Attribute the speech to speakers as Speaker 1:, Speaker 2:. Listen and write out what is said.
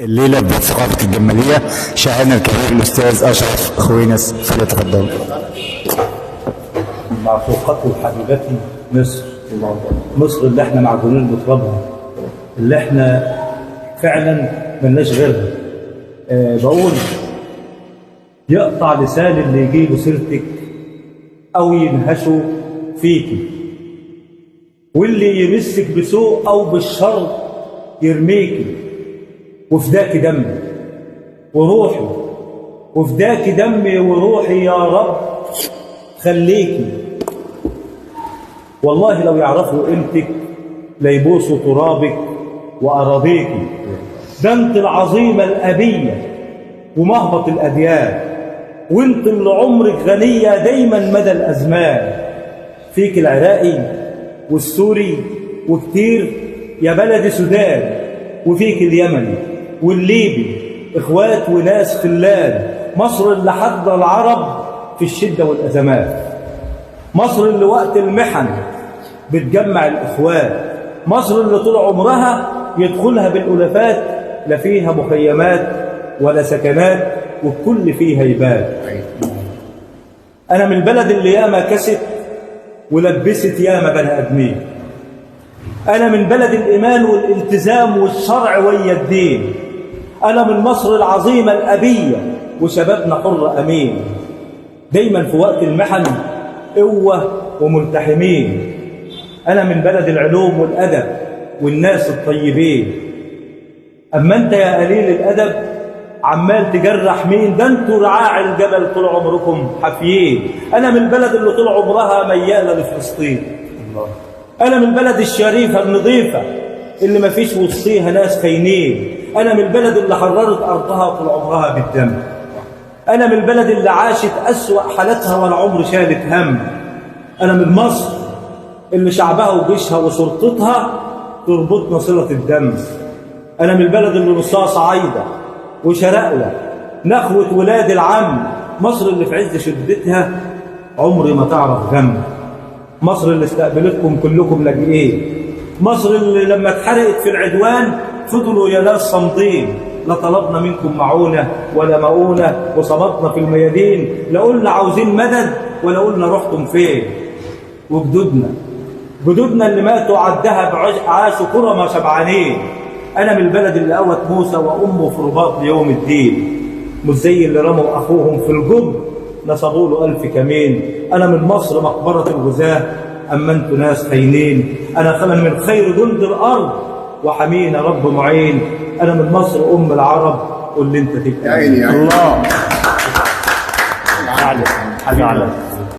Speaker 1: الليلة ببيت ثقافة الجمالية شاعرنا الكبير الأستاذ أشرف خوينس، فليتفضل.
Speaker 2: معشوقتي وحبيبتي مصر، مصر اللي احنا معجونين بترابها، اللي احنا فعلا ملناش غيرها. بقول يقطع لسان اللي يجيله سيرتك او ينهشه فيكي، واللي يمسك بسوء او بالشر يرميكي، وفداك دمي وروحي، وفداك دمي وروحي يا رب خليكي. والله لو يعرفوا قيمتك ليبوسوا ترابك وأراضيكي. ده انت العظيمة الأبية ومهبط الأديان، وانت اللي عمرك غنية دايما مدى الأزمان. فيك العراقي والسوري وكتير يا بلد سودان، وفيك اليمني والليبي اخوات وناس خلان. مصر اللي حض العرب في الشدة والأزمات، مصر اللي وقت المحن بتجمع الإخوات، مصر اللي طول عمرها يدخلها بالألفات، لا فيها مخيمات ولا سكنات والكل فيها يبات. أنا من البلد اللي ياما كست ولبست ياما بني آدمين. أنا من بلد الإيمان والالتزام والشرع ويا الدين. أنا من مصر العظيمة الأبية وشبابنا حر أمين. دايما في وقت المحن قوة وملتحمين. أنا من بلد العلوم والأدب والناس الطيبين. أما أنت يا قليل الأدب عمال تجرح مين؟ ده أنتوا رعاع الجبل طول عمركم حافيين. أنا من البلد اللي طول عمرها ميالة لفلسطين. أنا من البلد الشريفة النظيفة اللي ما فيش وسطيها ناس خاينين. أنا من البلد اللي حررت أرضها طول عمرها بالدم. أنا من البلد اللي عاشت أسوأ حالتها والعمر شالت هم. أنا من مصر اللي شعبها وجيشها وشرطتها تربطنا صلة الدم. أنا من البلد اللي نصها صعايدة وشرقوة نخوة ولاد العم. مصر اللي في عز شدتها عمري ما تعرف غم. مصر اللي استقبلتكم كلكم لاجئين. مصر اللي لما اتحرقت في العدوان فضلوا يا ناس صامدين. لا طلبنا منكم معونة ولا مؤونة وصمتنا في الميادين. لا قلنا عاوزين مدد ولا قلنا رحتم فين. وجدودنا اللي ماتوا عالدهب عاشوا كرما شبعانين. أنا من البلد اللي قوت موسى وأمه في رباط ليوم الدين. مش زي اللي رموا أخوهم في الجب نصبوا له 1000 كمين. أنا من مصر مقبرة الغزاة، أما أنتوا ناس خاينين. أنا من خير جند الأرض وحمينا رب معين. أنا من مصر أم العرب واللي أنت تبقى.
Speaker 1: الله.